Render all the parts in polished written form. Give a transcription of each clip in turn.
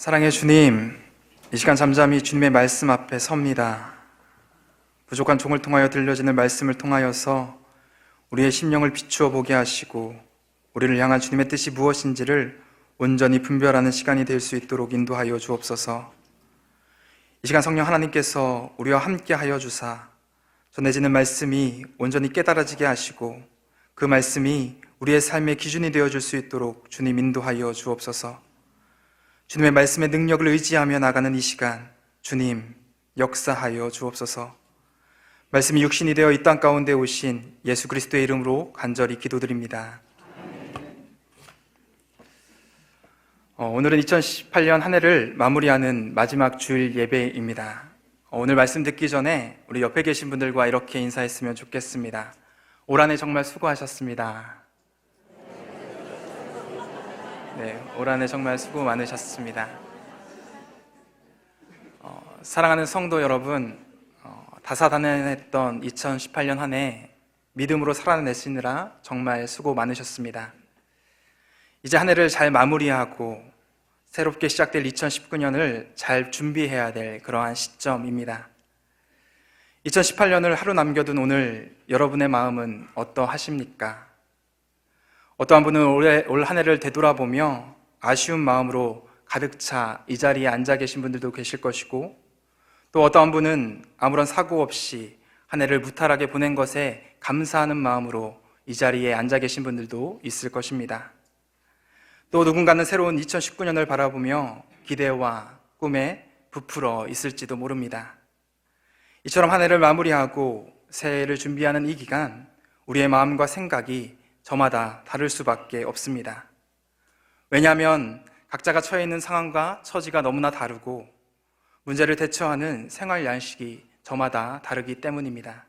사랑의 주님, 이 시간 잠잠히 주님의 말씀 앞에 섭니다. 부족한 종을 통하여 들려지는 말씀을 통하여서 우리의 심령을 비추어 보게 하시고 우리를 향한 주님의 뜻이 무엇인지를 온전히 분별하는 시간이 될 수 있도록 인도하여 주옵소서. 이 시간 성령 하나님께서 우리와 함께 하여 주사 전해지는 말씀이 온전히 깨달아지게 하시고 그 말씀이 우리의 삶의 기준이 되어줄 수 있도록 주님 인도하여 주옵소서. 주님의 말씀의 능력을 의지하며 나가는 이 시간 주님 역사하여 주옵소서. 말씀이 육신이 되어 이 땅 가운데 오신 예수 그리스도의 이름으로 간절히 기도드립니다. 오늘은 2018년 한 해를 마무리하는 마지막 주일 예배입니다. 오늘 말씀 듣기 전에 우리 옆에 계신 분들과 이렇게 인사했으면 좋겠습니다. 올 한 해 정말 수고하셨습니다. 네, 올 한 해 정말 수고 많으셨습니다. 사랑하는 성도 여러분, 다사다난했던 2018년 한 해 믿음으로 살아내시느라 정말 수고 많으셨습니다. 이제 한 해를 잘 마무리하고 새롭게 시작될 2019년을 잘 준비해야 될 그러한 시점입니다. 2018년을 하루 남겨둔 오늘 여러분의 마음은 어떠하십니까? 어떠한 분은 올 한 해를 되돌아보며 아쉬운 마음으로 가득 차 이 자리에 앉아 계신 분들도 계실 것이고, 또 어떠한 분은 아무런 사고 없이 한 해를 무탈하게 보낸 것에 감사하는 마음으로 이 자리에 앉아 계신 분들도 있을 것입니다. 또 누군가는 새로운 2019년을 바라보며 기대와 꿈에 부풀어 있을지도 모릅니다. 이처럼 한 해를 마무리하고 새해를 준비하는 이 기간, 우리의 마음과 생각이 저마다 다를 수밖에 없습니다. 왜냐하면 각자가 처해 있는 상황과 처지가 너무나 다르고 문제를 대처하는 생활 양식이 저마다 다르기 때문입니다.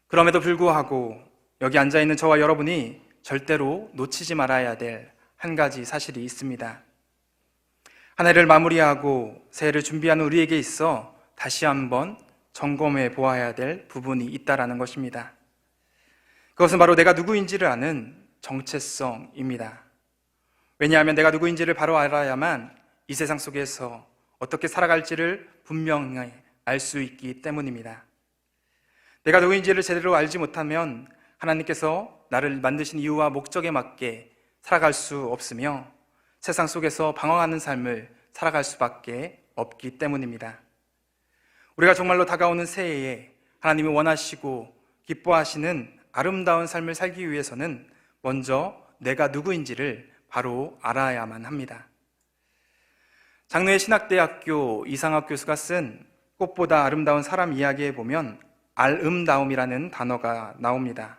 그럼에도 불구하고 여기 앉아있는 저와 여러분이 절대로 놓치지 말아야 될 한 가지 사실이 있습니다. 한 해를 마무리하고 새해를 준비하는 우리에게 있어 다시 한번 점검해 보아야 될 부분이 있다는 것입니다. 그것은 바로 내가 누구인지를 아는 정체성입니다. 왜냐하면 내가 누구인지를 바로 알아야만 이 세상 속에서 어떻게 살아갈지를 분명히 알 수 있기 때문입니다. 내가 누구인지를 제대로 알지 못하면 하나님께서 나를 만드신 이유와 목적에 맞게 살아갈 수 없으며 세상 속에서 방황하는 삶을 살아갈 수밖에 없기 때문입니다. 우리가 정말로 다가오는 새해에 하나님이 원하시고 기뻐하시는 아름다운 삶을 살기 위해서는 먼저 내가 누구인지를 바로 알아야만 합니다. 장로의 신학대학교 이상학 교수가 쓴 꽃보다 아름다운 사람 이야기에 보면 아름다움이라는 단어가 나옵니다.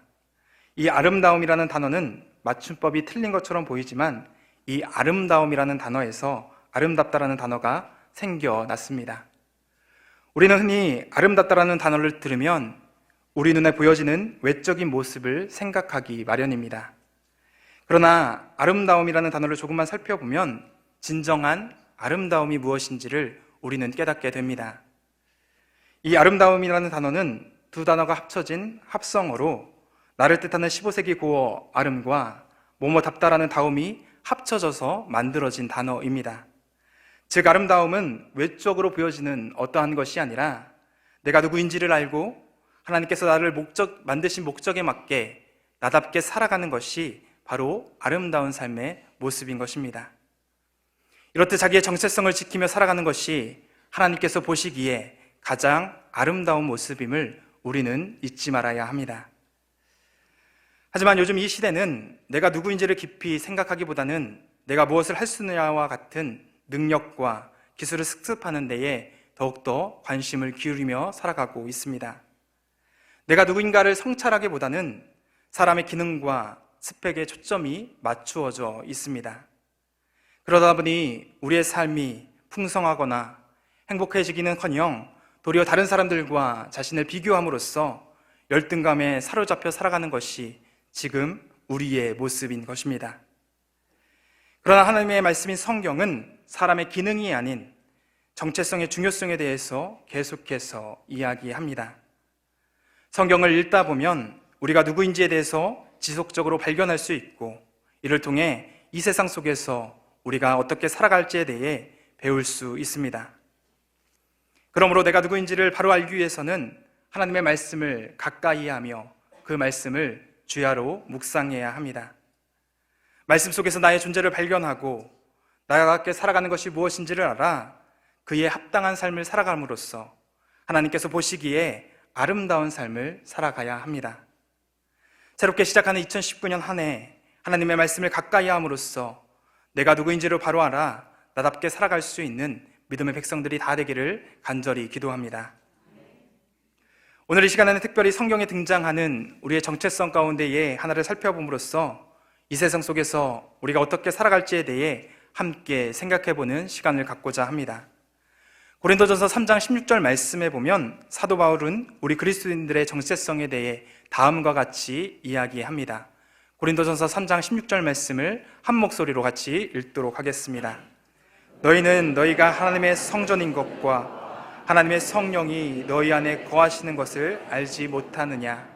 이 아름다움이라는 단어는 맞춤법이 틀린 것처럼 보이지만 이 아름다움이라는 단어에서 아름답다라는 단어가 생겨났습니다. 우리는 흔히 아름답다라는 단어를 들으면 우리 눈에 보여지는 외적인 모습을 생각하기 마련입니다. 그러나 아름다움이라는 단어를 조금만 살펴보면 진정한 아름다움이 무엇인지를 우리는 깨닫게 됩니다. 이 아름다움이라는 단어는 두 단어가 합쳐진 합성어로 나를 뜻하는 15세기 고어 아름과 뭐뭐답다라는 다움이 합쳐져서 만들어진 단어입니다. 즉 아름다움은 외적으로 보여지는 어떠한 것이 아니라 내가 누구인지를 알고 하나님께서 나를 만드신 목적에 맞게 나답게 살아가는 것이 바로 아름다운 삶의 모습인 것입니다. 이렇듯 자기의 정체성을 지키며 살아가는 것이 하나님께서 보시기에 가장 아름다운 모습임을 우리는 잊지 말아야 합니다. 하지만 요즘 이 시대는 내가 누구인지를 깊이 생각하기보다는 내가 무엇을 할 수 있느냐와 같은 능력과 기술을 습득하는 데에 더욱더 관심을 기울이며 살아가고 있습니다. 내가 누구인가를 성찰하기보다는 사람의 기능과 스펙에 초점이 맞추어져 있습니다. 그러다 보니 우리의 삶이 풍성하거나 행복해지기는커녕 도리어 다른 사람들과 자신을 비교함으로써 열등감에 사로잡혀 살아가는 것이 지금 우리의 모습인 것입니다. 그러나 하나님의 말씀인 성경은 사람의 기능이 아닌 정체성의 중요성에 대해서 계속해서 이야기합니다. 성경을 읽다 보면 우리가 누구인지에 대해서 지속적으로 발견할 수 있고 이를 통해 이 세상 속에서 우리가 어떻게 살아갈지에 대해 배울 수 있습니다. 그러므로 내가 누구인지를 바로 알기 위해서는 하나님의 말씀을 가까이 하며 그 말씀을 주야로 묵상해야 합니다. 말씀 속에서 나의 존재를 발견하고 나답게 살아가는 것이 무엇인지를 알아 그에 합당한 삶을 살아감으로써 하나님께서 보시기에 아름다운 삶을 살아가야 합니다. 새롭게 시작하는 2019년 한 해 하나님의 말씀을 가까이 함으로써 내가 누구인지를 바로 알아 나답게 살아갈 수 있는 믿음의 백성들이 다 되기를 간절히 기도합니다. 오늘 이 시간에는 특별히 성경에 등장하는 우리의 정체성 가운데의 하나를 살펴봄으로써 이 세상 속에서 우리가 어떻게 살아갈지에 대해 함께 생각해보는 시간을 갖고자 합니다. 고린도전서 3장 16절 말씀에 보면 사도 바울은 우리 그리스도인들의 정체성에 대해 다음과 같이 이야기합니다. 고린도전서 3장 16절 말씀을 한 목소리로 같이 읽도록 하겠습니다. 너희는 너희가 하나님의 성전인 것과 하나님의 성령이 너희 안에 거하시는 것을 알지 못하느냐.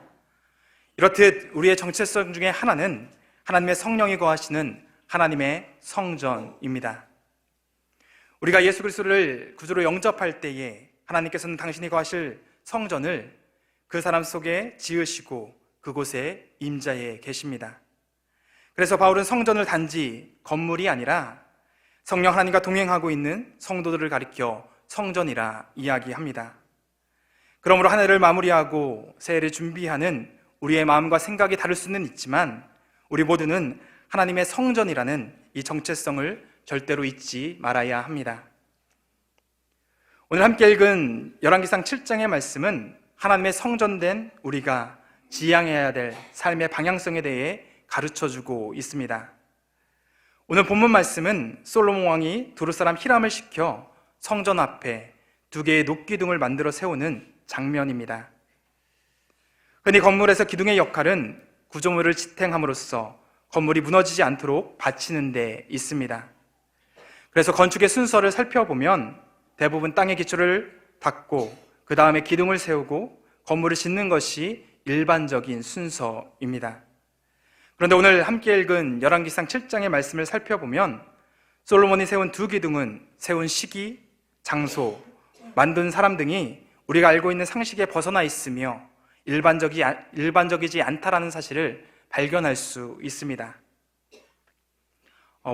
이렇듯 우리의 정체성 중에 하나는 하나님의 성령이 거하시는 하나님의 성전입니다. 우리가 예수 그리스도를 구주로 영접할 때에 하나님께서는 당신이 거하실 성전을 그 사람 속에 지으시고 그곳에 임자해 계십니다. 그래서 바울은 성전을 단지 건물이 아니라 성령 하나님과 동행하고 있는 성도들을 가리켜 성전이라 이야기합니다. 그러므로 한 해를 마무리하고 새해를 준비하는 우리의 마음과 생각이 다를 수는 있지만 우리 모두는 하나님의 성전이라는 이 정체성을 절대로 잊지 말아야 합니다. 오늘 함께 읽은 열왕기상 7장의 말씀은 하나님의 성전된 우리가 지향해야 될 삶의 방향성에 대해 가르쳐주고 있습니다. 오늘 본문 말씀은 솔로몬 왕이 두루 사람 히람을 시켜 성전 앞에 2개의 녹기둥을 만들어 세우는 장면입니다. 흔히 건물에서 기둥의 역할은 구조물을 지탱함으로써 건물이 무너지지 않도록 받치는 데 있습니다. 그래서 건축의 순서를 살펴보면 대부분 땅의 기초를 닦고 그 다음에 기둥을 세우고 건물을 짓는 것이 일반적인 순서입니다. 그런데 오늘 함께 읽은 열왕기상 7장의 말씀을 살펴보면 솔로몬이 세운 2기둥은 세운 시기, 장소, 만든 사람 등이 우리가 알고 있는 상식에 벗어나 있으며 일반적이지 않다라는 사실을 발견할 수 있습니다.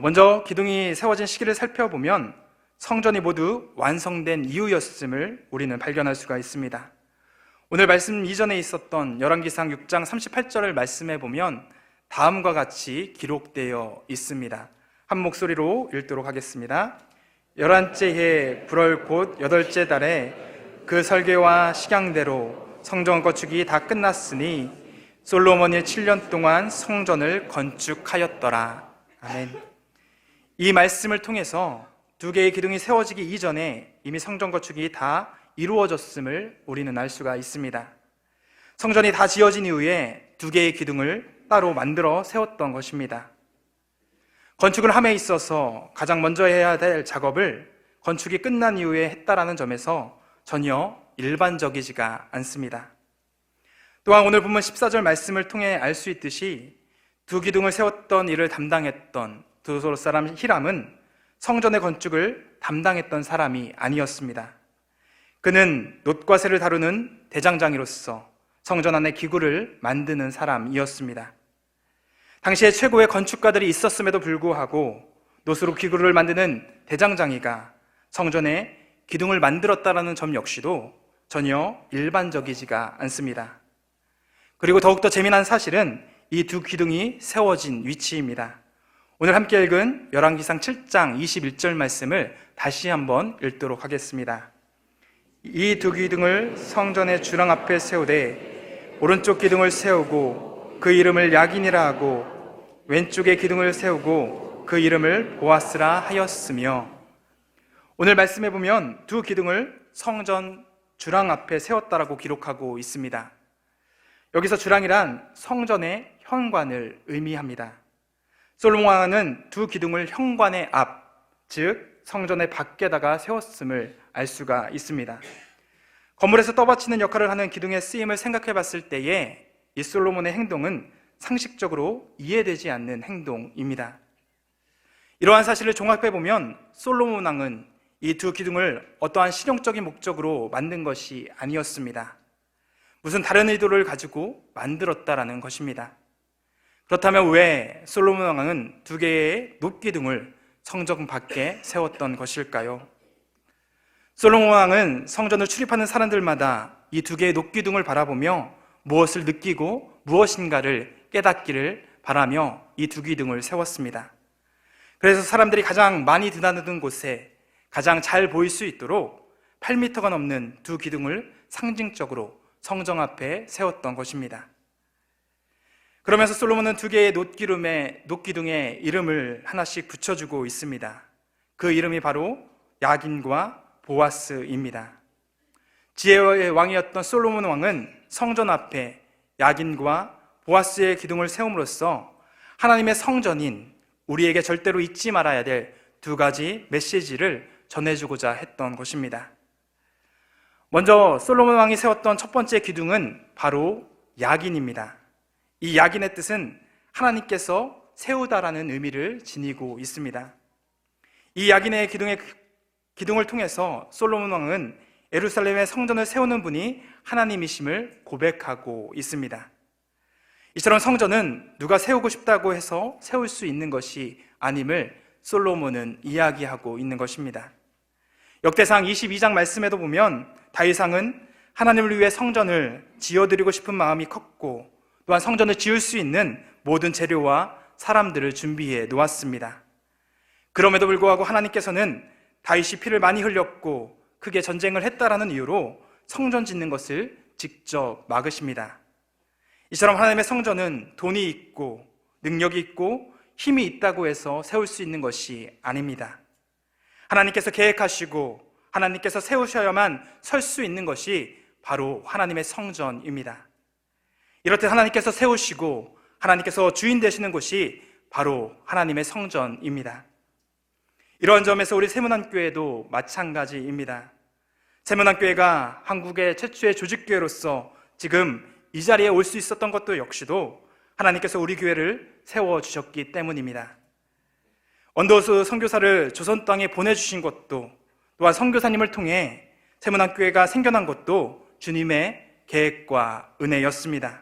먼저 기둥이 세워진 시기를 살펴보면 성전이 모두 완성된 이후였음을 우리는 발견할 수가 있습니다. 오늘 말씀 이전에 있었던 열왕기상 6장 38절을 말씀해 보면 다음과 같이 기록되어 있습니다. 한 목소리로 읽도록 하겠습니다. 11째 해 불월 곧 8째 달에 그 설계와 식양대로 성전 건축이 다 끝났으니 솔로몬이 7년 동안 성전을 건축하였더라. 아멘. 이 말씀을 통해서 2개의 기둥이 세워지기 이전에 이미 성전 건축이 다 이루어졌음을 우리는 알 수가 있습니다. 성전이 다 지어진 이후에 2개의 기둥을 따로 만들어 세웠던 것입니다. 건축을 함에 있어서 가장 먼저 해야 될 작업을 건축이 끝난 이후에 했다라는 점에서 전혀 일반적이지가 않습니다. 또한 오늘 본문 14절 말씀을 통해 알 수 있듯이 2기둥을 세웠던 일을 담당했던 두솔 사람 히람은 성전의 건축을 담당했던 사람이 아니었습니다. 그는 놋과 쇠를 다루는 대장장이로서 성전 안에 기구를 만드는 사람이었습니다. 당시에 최고의 건축가들이 있었음에도 불구하고 놋으로 기구를 만드는 대장장이가 성전에 기둥을 만들었다는 점 역시도 전혀 일반적이지가 않습니다. 그리고 더욱더 재미난 사실은 이 2기둥이 세워진 위치입니다. 오늘 함께 읽은 열왕기상 7장 21절 말씀을 다시 한번 읽도록 하겠습니다. 이 2기둥을 성전의 주랑 앞에 세우되 오른쪽 기둥을 세우고 그 이름을 야긴이라 하고 왼쪽의 기둥을 세우고 그 이름을 보아스라 하였으며. 오늘 말씀해 보면 2기둥을 성전 주랑 앞에 세웠다라고 기록하고 있습니다. 여기서 주랑이란 성전의 현관을 의미합니다. 솔로몬 왕은 2기둥을 현관의 앞, 즉 성전의 밖에다가 세웠음을 알 수가 있습니다. 건물에서 떠받치는 역할을 하는 기둥의 쓰임을 생각해 봤을 때에 이 솔로몬의 행동은 상식적으로 이해되지 않는 행동입니다. 이러한 사실을 종합해 보면 솔로몬 왕은 이 두 기둥을 어떠한 실용적인 목적으로 만든 것이 아니었습니다. 무슨 다른 의도를 가지고 만들었다라는 것입니다. 그렇다면 왜 솔로몬 왕은 두 개의 높기둥을 성전 밖에 세웠던 것일까요? 솔로몬 왕은 성전을 출입하는 사람들마다 이 두 개의 높기둥을 바라보며 무엇을 느끼고 무엇인가를 깨닫기를 바라며 이 두 기둥을 세웠습니다. 그래서 사람들이 가장 많이 드나드는 곳에 가장 잘 보일 수 있도록 8m가 넘는 두 기둥을 상징적으로 성전 앞에 세웠던 것입니다. 그러면서 솔로몬은 두 개의 높기둥에 이름을 하나씩 붙여주고 있습니다. 그 이름이 바로 야긴과 보아스입니다. 지혜의 왕이었던 솔로몬 왕은 성전 앞에 야긴과 보아스의 기둥을 세움으로써 하나님의 성전인 우리에게 절대로 잊지 말아야 될 두 가지 메시지를 전해주고자 했던 것입니다. 먼저 솔로몬 왕이 세웠던 첫 번째 기둥은 바로 야긴입니다. 이 야긴의 뜻은 하나님께서 세우다라는 의미를 지니고 있습니다. 이 야긴의 기둥을 통해서 솔로몬 왕은 예루살렘의 성전을 세우는 분이 하나님이심을 고백하고 있습니다. 이처럼 성전은 누가 세우고 싶다고 해서 세울 수 있는 것이 아님을 솔로몬은 이야기하고 있는 것입니다. 역대상 22장 말씀에도 보면 다윗 왕은 하나님을 위해 성전을 지어드리고 싶은 마음이 컸고 또한 성전을 지을 수 있는 모든 재료와 사람들을 준비해 놓았습니다. 그럼에도 불구하고 하나님께서는 다윗이 피를 많이 흘렸고 크게 전쟁을 했다라는 이유로 성전 짓는 것을 직접 막으십니다. 이처럼 하나님의 성전은 돈이 있고 능력이 있고 힘이 있다고 해서 세울 수 있는 것이 아닙니다. 하나님께서 계획하시고 하나님께서 세우셔야만 설 수 있는 것이 바로 하나님의 성전입니다. 이렇듯 하나님께서 세우시고 하나님께서 주인 되시는 곳이 바로 하나님의 성전입니다. 이러한 점에서 우리 세문안교회도 마찬가지입니다. 세문안교회가 한국의 최초의 조직교회로서 지금 이 자리에 올 수 있었던 것도 역시도 하나님께서 우리 교회를 세워주셨기 때문입니다. 언더우스 선교사를 조선 땅에 보내주신 것도 또한 선교사님을 통해 세문안교회가 생겨난 것도 주님의 계획과 은혜였습니다.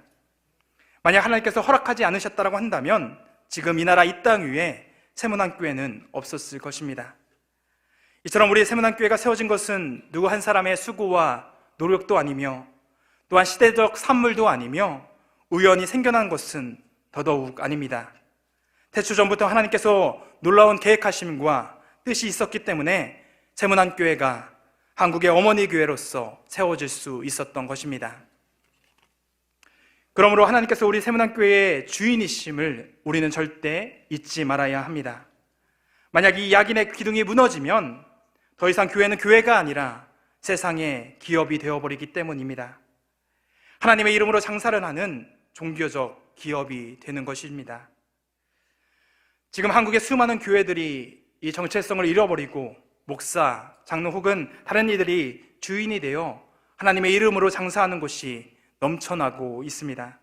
만약 하나님께서 허락하지 않으셨다고 한다면 지금 이 나라 이 땅 위에 세문안교회는 없었을 것입니다. 이처럼 우리 세문안교회가 세워진 것은 누구 한 사람의 수고와 노력도 아니며 또한 시대적 산물도 아니며 우연히 생겨난 것은 더더욱 아닙니다. 태초전부터 하나님께서 놀라운 계획하심과 뜻이 있었기 때문에 세문안교회가 한국의 어머니 교회로서 세워질 수 있었던 것입니다. 그러므로 하나님께서 우리 세문안교회의 주인이심을 우리는 절대 잊지 말아야 합니다. 만약 이 야긴의 기둥이 무너지면 더 이상 교회는 교회가 아니라 세상의 기업이 되어버리기 때문입니다. 하나님의 이름으로 장사를 하는 종교적 기업이 되는 것입니다. 지금 한국의 수많은 교회들이 이 정체성을 잃어버리고 목사, 장로 혹은 다른 이들이 주인이 되어 하나님의 이름으로 장사하는 곳이 넘쳐나고 있습니다.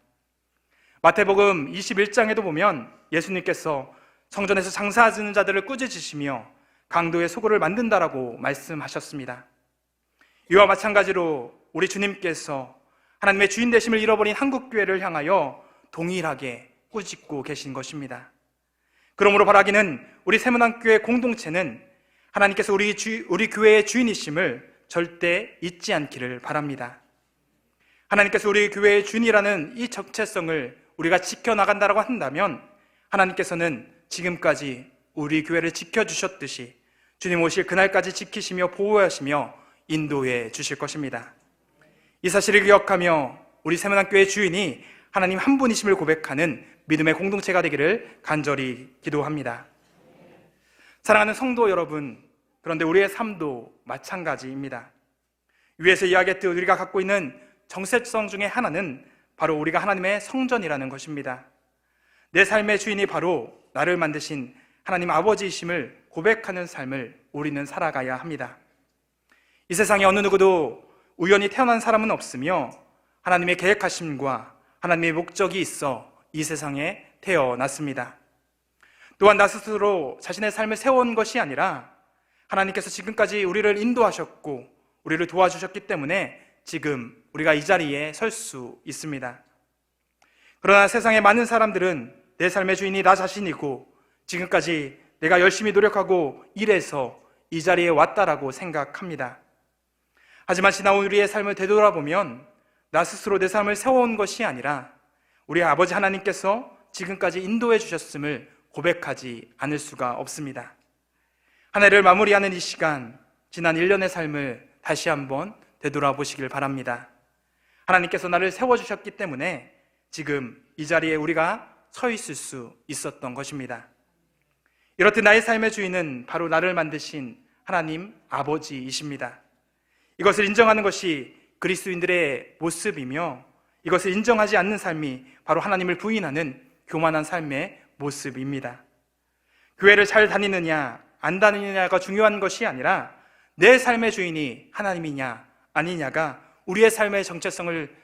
마태복음 21장에도 보면 예수님께서 성전에서 장사하는 자들을 꾸짖으시며 강도의 소굴을 만든다라고 말씀하셨습니다. 이와 마찬가지로 우리 주님께서 하나님의 주인 되심을 잃어버린 한국교회를 향하여 동일하게 꾸짖고 계신 것입니다. 그러므로 바라기는 우리 세문안교회 공동체는 하나님께서 우리 교회의 주인이심을 절대 잊지 않기를 바랍니다. 하나님께서 우리 교회의 주인이라는 이 정체성을 우리가 지켜나간다고 한다면 하나님께서는 지금까지 우리 교회를 지켜주셨듯이 주님 오실 그날까지 지키시며 보호하시며 인도해 주실 것입니다. 이 사실을 기억하며 우리 세문안교회의 주인이 하나님 한 분이심을 고백하는 믿음의 공동체가 되기를 간절히 기도합니다. 사랑하는 성도 여러분, 그런데 우리의 삶도 마찬가지입니다. 위에서 이야기했듯 우리가 갖고 있는 정체성 중에 하나는 바로 우리가 하나님의 성전이라는 것입니다. 내 삶의 주인이 바로 나를 만드신 하나님 아버지이심을 고백하는 삶을 우리는 살아가야 합니다. 이 세상에 어느 누구도 우연히 태어난 사람은 없으며 하나님의 계획하심과 하나님의 목적이 있어 이 세상에 태어났습니다. 또한 나 스스로 자신의 삶을 세워온 것이 아니라 하나님께서 지금까지 우리를 인도하셨고 우리를 도와주셨기 때문에 지금 우리가 이 자리에 설 수 있습니다. 그러나 세상의 많은 사람들은 내 삶의 주인이 나 자신이고 지금까지 내가 열심히 노력하고 일해서 이 자리에 왔다라고 생각합니다. 하지만 지나온 우리의 삶을 되돌아보면 나 스스로 내 삶을 세워온 것이 아니라 우리 아버지 하나님께서 지금까지 인도해 주셨음을 고백하지 않을 수가 없습니다. 한 해를 마무리하는 이 시간, 지난 1년의 삶을 다시 한번 되돌아보시길 바랍니다. 하나님께서 나를 세워주셨기 때문에 지금 이 자리에 우리가 서 있을 수 있었던 것입니다. 이렇듯 나의 삶의 주인은 바로 나를 만드신 하나님 아버지이십니다. 이것을 인정하는 것이 그리스도인들의 모습이며 이것을 인정하지 않는 삶이 바로 하나님을 부인하는 교만한 삶의 모습입니다. 교회를 잘 다니느냐 안 다니느냐가 중요한 것이 아니라 내 삶의 주인이 하나님이냐 아니냐가 우리의 삶의 정체성을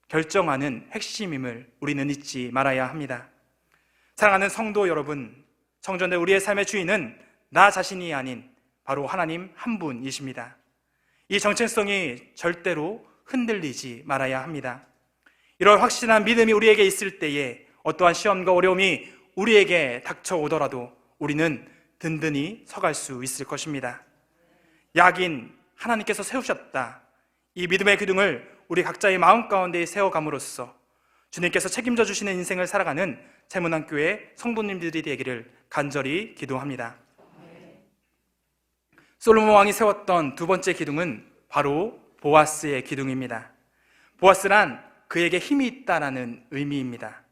결정하는 핵심임을 우리는 잊지 말아야 합니다. 사랑하는 성도 여러분, 성전대 우리의 삶의 주인은 나 자신이 아닌 바로 하나님 한 분이십니다. 이 정체성이 절대로 흔들리지 말아야 합니다. 이런 확실한 믿음이 우리에게 있을 때에 어떠한 시험과 어려움이 우리에게 닥쳐오더라도 우리는 든든히 서갈 수 있을 것입니다. 약인 하나님께서 세우셨다. 이 믿음의 기둥을 우리 각자의 마음 가운데 세워감으로써 주님께서 책임져 주시는 인생을 살아가는 세문안교회 성도님들이 되기를 간절히 기도합니다. 솔로몬 왕이 세웠던 두 번째 기둥은 바로 보아스의 기둥입니다. 보아스란 그에게 힘이 있다라는 의미입니다.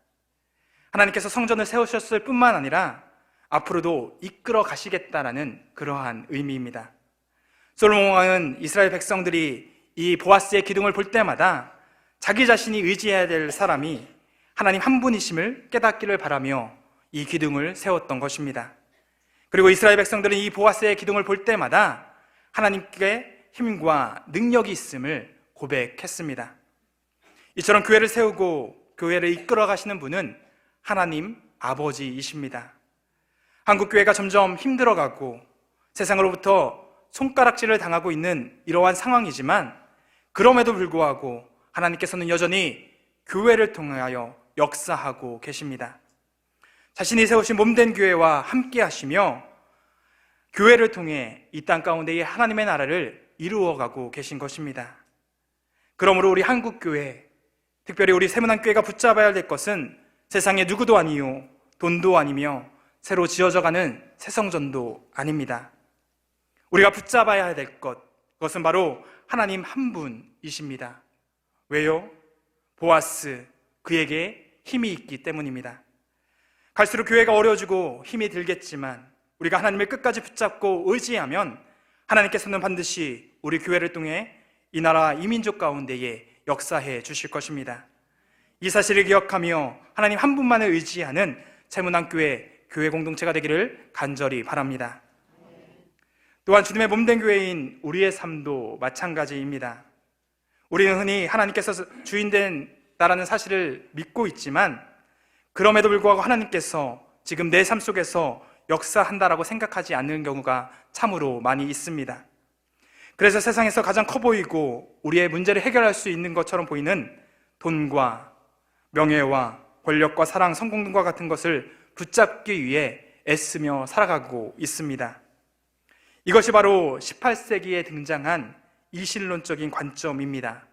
하나님께서 성전을 세우셨을 뿐만 아니라 앞으로도 이끌어 가시겠다라는 그러한 의미입니다. 솔로몬 왕은 이스라엘 백성들이 이 보아스의 기둥을 볼 때마다 자기 자신이 의지해야 될 사람이 하나님 한 분이심을 깨닫기를 바라며 이 기둥을 세웠던 것입니다. 그리고 이스라엘 백성들은 이 보아스의 기둥을 볼 때마다 하나님께 힘과 능력이 있음을 고백했습니다. 이처럼 교회를 세우고 교회를 이끌어 가시는 분은 하나님 아버지이십니다. 한국교회가 점점 힘들어가고 세상으로부터 손가락질을 당하고 있는 이러한 상황이지만 그럼에도 불구하고 하나님께서는 여전히 교회를 통하여 역사하고 계십니다. 자신이 세우신 몸된 교회와 함께 하시며 교회를 통해 이 땅 가운데의 하나님의 나라를 이루어가고 계신 것입니다. 그러므로 우리 한국교회, 특별히 우리 세문안교회가 붙잡아야 될 것은 세상의 누구도 아니요 돈도 아니며 새로 지어져가는 새성전도 아닙니다. 우리가 붙잡아야 될 것, 그것은 바로 하나님 한 분이십니다. 왜요? 보아스, 그에게 힘이 있기 때문입니다. 갈수록 교회가 어려워지고 힘이 들겠지만 우리가 하나님을 끝까지 붙잡고 의지하면 하나님께서는 반드시 우리 교회를 통해 이 나라 이 민족 가운데에 역사해 주실 것입니다. 이 사실을 기억하며 하나님 한 분만을 의지하는 세문안교회 교회 공동체가 되기를 간절히 바랍니다. 또한 주님의 몸된 교회인 우리의 삶도 마찬가지입니다. 우리는 흔히 하나님께서 주인된 나라는 사실을 믿고 있지만 그럼에도 불구하고 하나님께서 지금 내 삶 속에서 역사한다라고 생각하지 않는 경우가 참으로 많이 있습니다. 그래서 세상에서 가장 커 보이고 우리의 문제를 해결할 수 있는 것처럼 보이는 돈과 명예와 권력과 사랑, 성공 등과 같은 것을 붙잡기 위해 애쓰며 살아가고 있습니다. 이것이 바로 18세기에 등장한 이신론적인 관점입니다.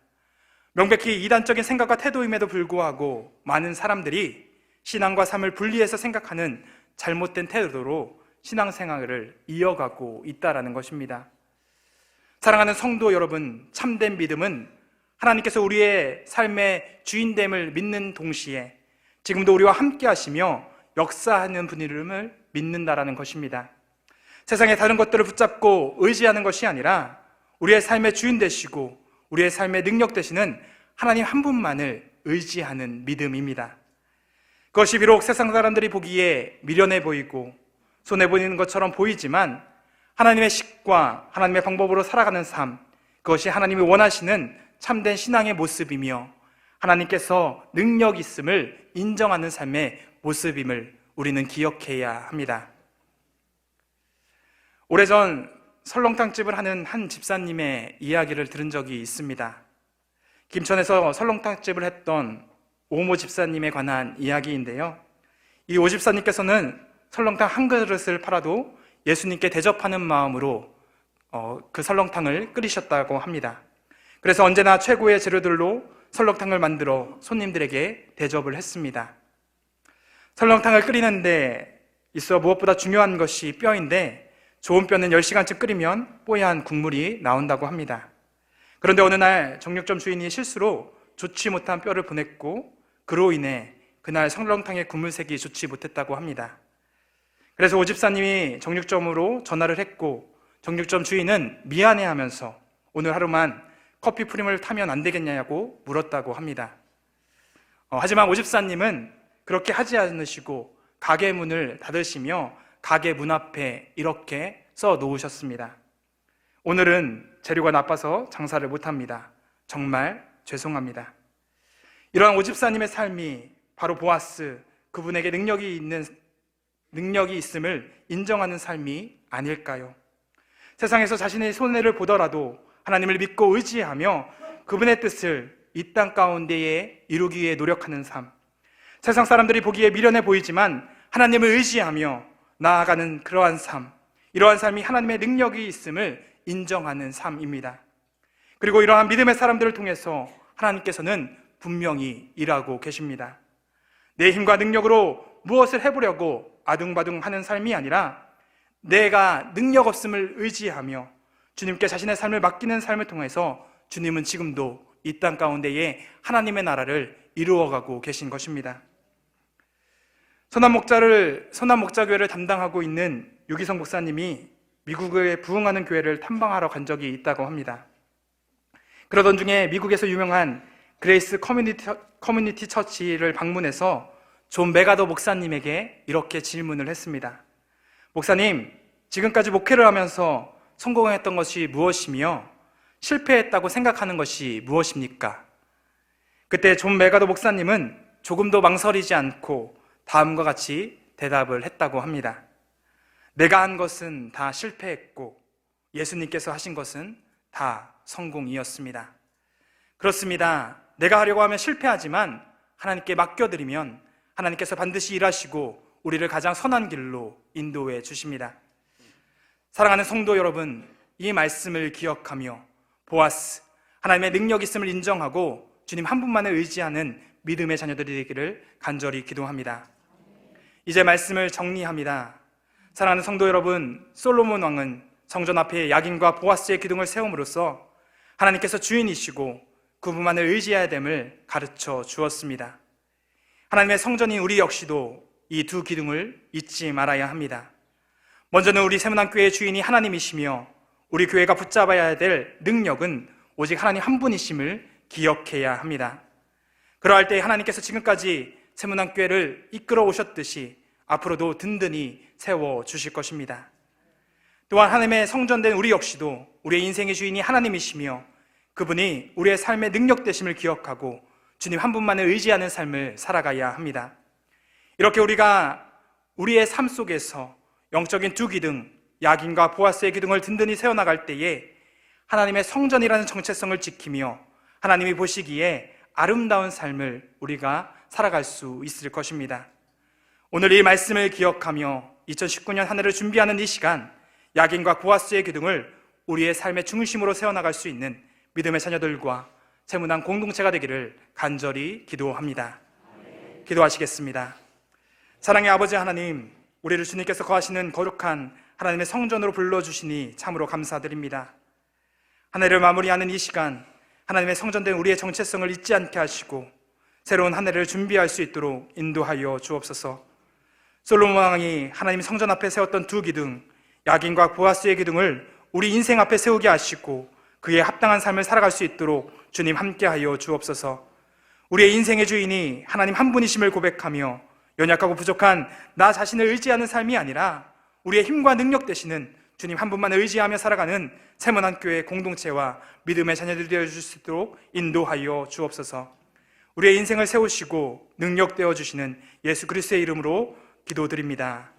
명백히 이단적인 생각과 태도임에도 불구하고 많은 사람들이 신앙과 삶을 분리해서 생각하는 잘못된 태도로 신앙생활을 이어가고 있다는 것입니다. 사랑하는 성도 여러분, 참된 믿음은 하나님께서 우리의 삶의 주인됨을 믿는 동시에 지금도 우리와 함께 하시며 역사하는 분임을 믿는다라는 것입니다. 세상의 다른 것들을 붙잡고 의지하는 것이 아니라 우리의 삶의 주인 되시고 우리의 삶의 능력 되시는 하나님 한 분만을 의지하는 믿음입니다. 그것이 비록 세상 사람들이 보기에 미련해 보이고 손해 보이는 것처럼 보이지만 하나님의 식과 하나님의 방법으로 살아가는 삶, 그것이 하나님이 원하시는 참된 신앙의 모습이며 하나님께서 능력 있음을 인정하는 삶의 모습임을 우리는 기억해야 합니다. 오래전 설렁탕집을 하는 한 집사님의 이야기를 들은 적이 있습니다. 김천에서 설렁탕집을 했던 오모 집사님에 관한 이야기인데요. 이 오 집사님께서는 설렁탕 한 그릇을 팔아도 예수님께 대접하는 마음으로 그 설렁탕을 끓이셨다고 합니다. 그래서 언제나 최고의 재료들로 설렁탕을 만들어 손님들에게 대접을 했습니다. 설렁탕을 끓이는데 있어 무엇보다 중요한 것이 뼈인데, 좋은 뼈는 10시간쯤 끓이면 뽀얀 국물이 나온다고 합니다. 그런데 어느 날 정육점 주인이 실수로 좋지 못한 뼈를 보냈고, 그로 인해 그날 설렁탕의 국물색이 좋지 못했다고 합니다. 그래서 오 집사님이 정육점으로 전화를 했고, 정육점 주인은 미안해하면서 오늘 하루만 커피 프림을 타면 안 되겠냐고 물었다고 합니다. 하지만 오 집사님은 그렇게 하지 않으시고 가게 문을 닫으시며 가게 문 앞에 이렇게 써 놓으셨습니다. 오늘은 재료가 나빠서 장사를 못합니다. 정말 죄송합니다. 이러한 오 집사님의 삶이 바로 보아스, 그분에게 능력이 있음을 인정하는 삶이 아닐까요? 세상에서 자신의 손해를 보더라도 하나님을 믿고 의지하며 그분의 뜻을 이 땅 가운데에 이루기 위해 노력하는 삶, 세상 사람들이 보기에 미련해 보이지만 하나님을 의지하며 나아가는 그러한 삶, 이러한 삶이 하나님의 능력이 있음을 인정하는 삶입니다. 그리고 이러한 믿음의 사람들을 통해서 하나님께서는 분명히 일하고 계십니다. 내 힘과 능력으로 무엇을 해보려고 아둥바둥 하는 삶이 아니라 내가 능력 없음을 의지하며 주님께 자신의 삶을 맡기는 삶을 통해서 주님은 지금도 이 땅 가운데에 하나님의 나라를 이루어가고 계신 것입니다. 선한 목자교회를 담당하고 있는 유기성 목사님이 미국에 부흥하는 교회를 탐방하러 간 적이 있다고 합니다. 그러던 중에 미국에서 유명한 그레이스 커뮤니티 처치를 방문해서 존 메가더 목사님에게 이렇게 질문을 했습니다. 목사님, 지금까지 목회를 하면서 성공했던 것이 무엇이며 실패했다고 생각하는 것이 무엇입니까? 그때 존 메가더 목사님은 조금도 망설이지 않고 다음과 같이 대답을 했다고 합니다. 내가 한 것은 다 실패했고 예수님께서 하신 것은 다 성공이었습니다. 그렇습니다. 내가 하려고 하면 실패하지만 하나님께 맡겨드리면 하나님께서 반드시 일하시고 우리를 가장 선한 길로 인도해 주십니다. 사랑하는 성도 여러분, 이 말씀을 기억하며 보아스, 하나님의 능력 있음을 인정하고 주님 한 분만을 의지하는 믿음의 자녀들이 되기를 간절히 기도합니다. 이제 말씀을 정리합니다. 사랑하는 성도 여러분, 솔로몬 왕은 성전 앞에 야긴과 보아스의 기둥을 세움으로써 하나님께서 주인이시고 그분만을 의지해야 됨을 가르쳐 주었습니다. 하나님의 성전인 우리 역시도 이 두 기둥을 잊지 말아야 합니다. 먼저는 우리 세문안교회의 주인이 하나님이시며 우리 교회가 붙잡아야 될 능력은 오직 하나님 한 분이심을 기억해야 합니다. 그러할 때 하나님께서 지금까지 세문안교회를 이끌어 오셨듯이 앞으로도 든든히 세워주실 것입니다. 또한 하나님의 성전된 우리 역시도 우리의 인생의 주인이 하나님이시며 그분이 우리의 삶의 능력 되심을 기억하고 주님 한 분만을 의지하는 삶을 살아가야 합니다. 이렇게 우리가 우리의 삶 속에서 영적인 두 기둥, 야긴과 보아스의 기둥을 든든히 세워나갈 때에 하나님의 성전이라는 정체성을 지키며 하나님이 보시기에 아름다운 삶을 우리가 살아갈 수 있을 것입니다. 오늘 이 말씀을 기억하며 2019년 한 해를 준비하는 이 시간, 야긴과 보아스의 기둥을 우리의 삶의 중심으로 세워나갈 수 있는 믿음의 자녀들과 세문안 공동체가 되기를 간절히 기도합니다. 기도하시겠습니다. 사랑의 아버지 하나님, 우리를 주님께서 거하시는 거룩한 하나님의 성전으로 불러주시니 참으로 감사드립니다. 한 해를 마무리하는 이 시간, 하나님의 성전된 우리의 정체성을 잊지 않게 하시고 새로운 한 해를 준비할 수 있도록 인도하여 주옵소서. 솔로몬 왕이 하나님 성전 앞에 세웠던 두 기둥, 야긴과 보아스의 기둥을 우리 인생 앞에 세우게 하시고 그에 합당한 삶을 살아갈 수 있도록 주님 함께하여 주옵소서. 우리의 인생의 주인이 하나님 한 분이심을 고백하며 연약하고 부족한 나 자신을 의지하는 삶이 아니라 우리의 힘과 능력 되시는 주님 한 분만 의지하며 살아가는 세문안교회 공동체와 믿음의 자녀들이 되어줄 수 있도록 인도하여 주옵소서. 우리의 인생을 세우시고 능력 되어주시는 예수 그리스도의 이름으로 기도드립니다.